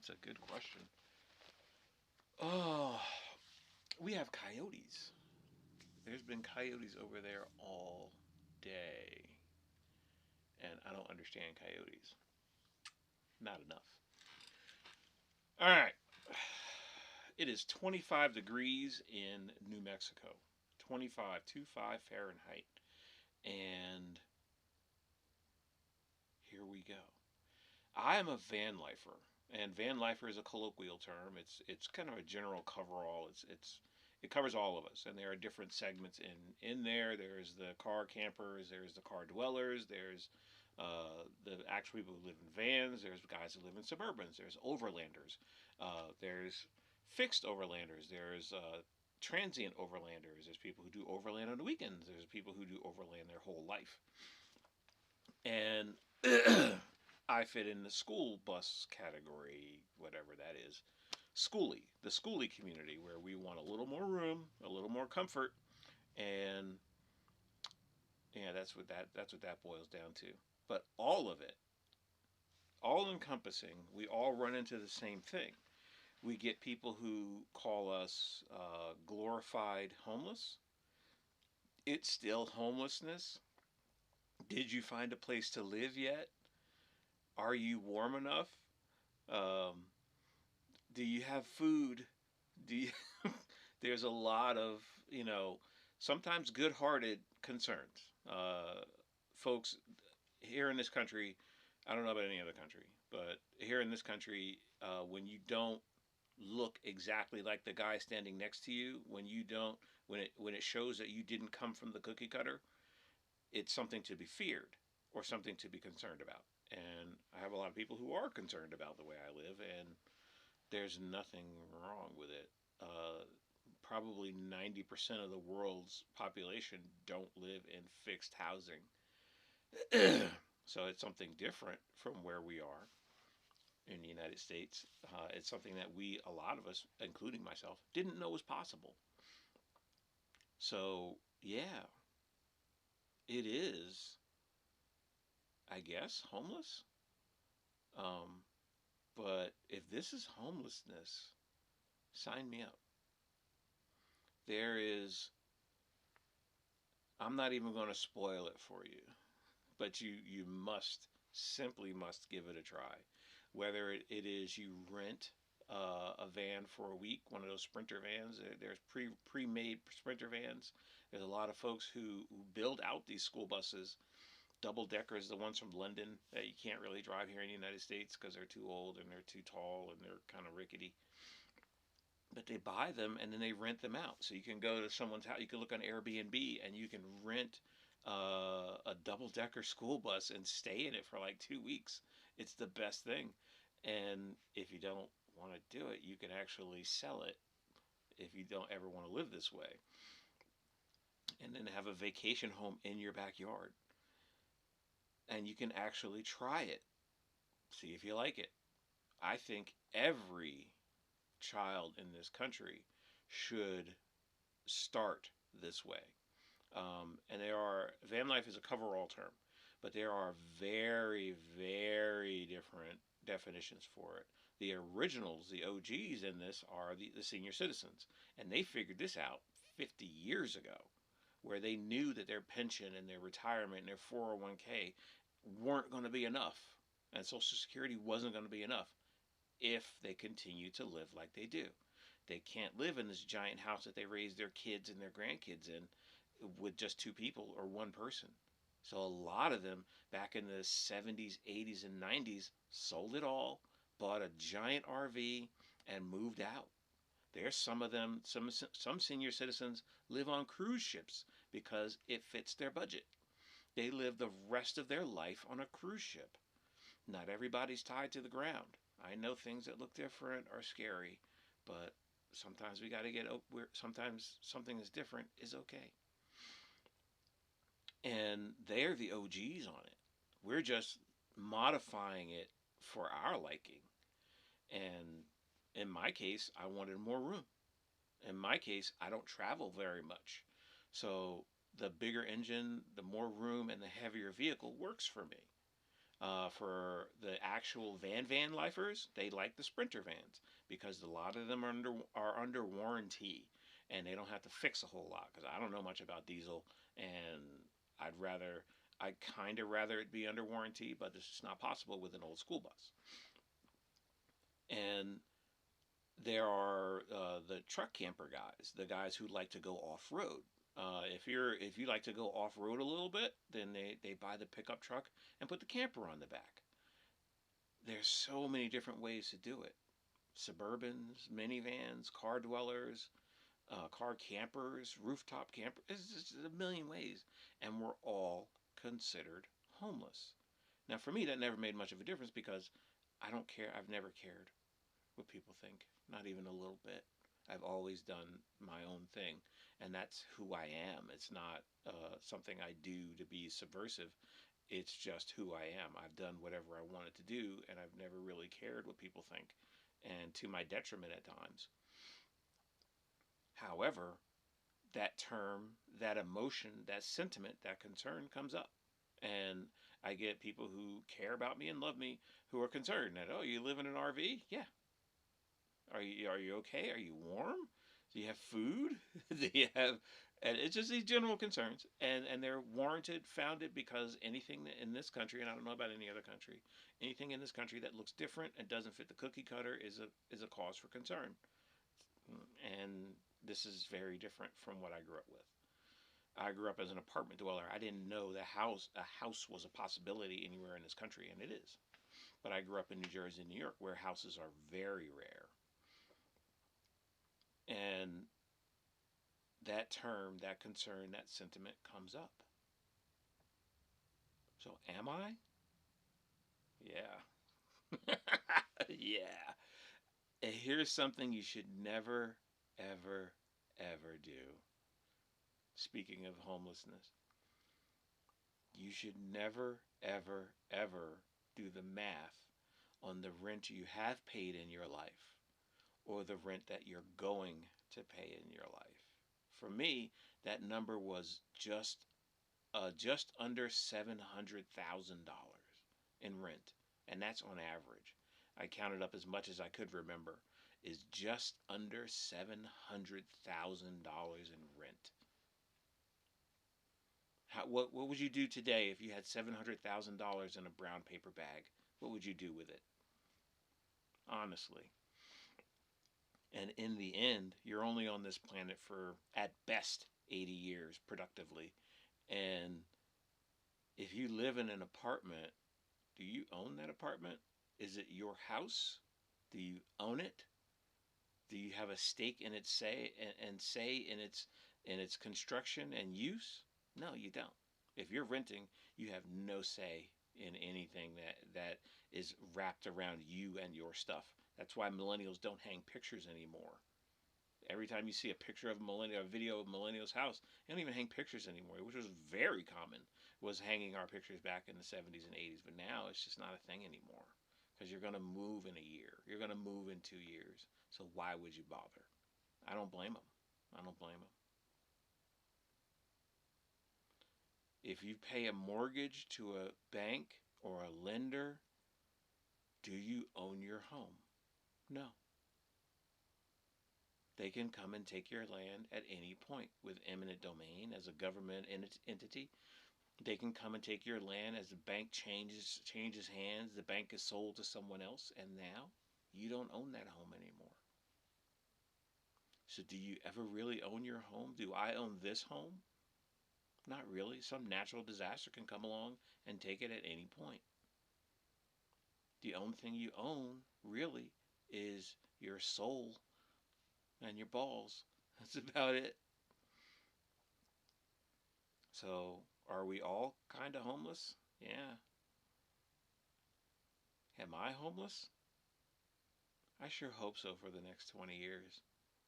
That's a good question. Oh, we have coyotes. There's been coyotes over there all day, and I don't understand coyotes. Not enough. All right. It is 25 degrees in New Mexico. 25, 25 Fahrenheit. And here we go. I am a van lifer, and van lifer is a colloquial term. It's kind of a general coverall. It covers all of us, and there are different segments in there. There's the car campers, there's the car dwellers, there's the actual people who live in vans. There's guys who live in suburbans. There's overlanders. There's fixed overlanders. There's transient overlanders. There's people who do overland on the weekends. There's people who do overland their whole life. And I fit in the school bus category, whatever that is. The schoolie community, where we want a little more room, a little more comfort, and yeah, that's what that boils down to. But all of it, all encompassing, we all run into the same thing. We get people who call us glorified homeless. It's still homelessness. Did you find a place to live yet? Are you warm enough? Um, do you have food? Do you, there's a lot of sometimes good-hearted concerns. Folks here in this country, I don't know about any other country, but here in this country, when you don't look exactly like the guy standing next to you, when it shows that you didn't come from the cookie cutter, it's something to be feared or something to be concerned about. And I have a lot of people who are concerned about the way I live, and there's nothing wrong with it. Probably 90% of the world's population don't live in fixed housing. So it's something different from where we are in the United States. It's something that a lot of us, including myself, didn't know was possible. So, yeah, it is, I guess, homeless. Um, but if this is homelessness, sign me up. There is, I'm not even going to spoil it for you, but you simply must give it a try. Whether it is you rent a van for a week, one of those sprinter vans. There's pre-made sprinter vans. There's a lot of folks who build out these school buses, double deckers, the ones from London that you can't really drive here in the United States because they're too old and they're too tall and they're kind of rickety. But they buy them and then they rent them out. So you can go to someone's house. You can look on Airbnb and you can rent a double decker school bus and stay in it for like 2 weeks. It's the best thing. And if you don't want to do it, you can actually sell it if you don't ever want to live this way. And then have a vacation home in your backyard. And you can actually try it. See if you like it. I think every child in this country should start this way. And van life is a cover-all term, but there are very, very different definitions for it. The originals, the OGs in this are the senior citizens, and they figured this out 50 years ago, where they knew that their pension and their retirement and their 401k weren't going to be enough, and Social Security wasn't going to be enough if they continue to live like they do. They can't live in this giant house that they raise their kids and their grandkids in with just two people or one person. So a lot of them back in the 70s, 80s, and 90s sold it all, bought a giant RV, and moved out. There's some of them, some senior citizens live on cruise ships because it fits their budget. They live the rest of their life on a cruise ship. Not everybody's tied to the ground. I know things that look different are scary, but sometimes we got to sometimes something that's different is okay. And they're the OGs on it. We're just modifying it for our liking. And in my case, I wanted more room. In my case, I don't travel very much. So the bigger engine, the more room, and the heavier vehicle works for me. For the actual van lifers, they like the Sprinter vans because a lot of them are under warranty, and they don't have to fix a whole lot. Because I don't know much about diesel, and I'd kind of rather it be under warranty, but it's just not possible with an old school bus. And there are the truck camper guys, the guys who like to go off road. If you like to go off road a little bit, then they buy the pickup truck and put the camper on the back. There's so many different ways to do it. Suburbans, minivans, car dwellers, car campers, rooftop campers. It's just a million ways, and we're all considered homeless. Now, for me, that never made much of a difference because I don't care. I've never cared what people think, not even a little bit. I've always done my own thing, and that's who I am. It's not something I do to be subversive. It's just who I am. I've done whatever I wanted to do, and I've never really cared what people think, and to my detriment at times. However, that term, that emotion, that sentiment, that concern comes up. And I get people who care about me and love me who are concerned that, oh, you live in an RV? Yeah. Are you okay? Are you warm? Do you have food? Do you have and it's just these general concerns, and they're warranted, founded, because anything in this country, and I don't know about any other country, anything in this country that looks different and doesn't fit the cookie cutter is a cause for concern. And this is very different from what I grew up with. I grew up as an apartment dweller. I didn't know a house was a possibility anywhere in this country, and it is. But I grew up in New Jersey and New York, where houses are very rare. And that term, that concern, that sentiment comes up. So, am I? Yeah. Yeah. And here's something you should never, ever, ever do. Speaking of homelessness, you should never, ever, ever do the math on the rent you have paid in your life or the rent that you're going to pay in your life. For me, that number was just under $700,000 in rent, and that's on average. I counted up as much as I could remember. Is just under $700,000 in rent. What would you do today if you had $700,000 in a brown paper bag? What would you do with it? Honestly. And in the end, you're only on this planet for, at best, 80 years productively. And if you live in an apartment, do you own that apartment? Is it your house? Do you own it? Do you have a stake in its say in its construction and use? No, you don't. If you're renting, you have no say in anything that is wrapped around you and your stuff. That's why millennials don't hang pictures anymore. Every time you see a picture of a millennial, a video of millennials' house, they don't even hang pictures anymore, which was very common. Was hanging our pictures back in the 70s and 80s, but now it's just not a thing anymore because you're going to move in a year. You're going to move in 2 years. So why would you bother? I don't blame them. I don't blame them. If you pay a mortgage to a bank or a lender, do you own your home? No. They can come and take your land at any point with eminent domain as a government entity. They can come and take your land as the bank changes hands. The bank is sold to someone else, and now you don't own that home anymore. So, do you ever really own your home? Do I own this home? Not really. Some natural disaster can come along and take it at any point. The only thing you own, really, is your soul and your balls. That's about it. So, are we all kind of homeless? Yeah. Am I homeless? I sure hope so for the next 20 years.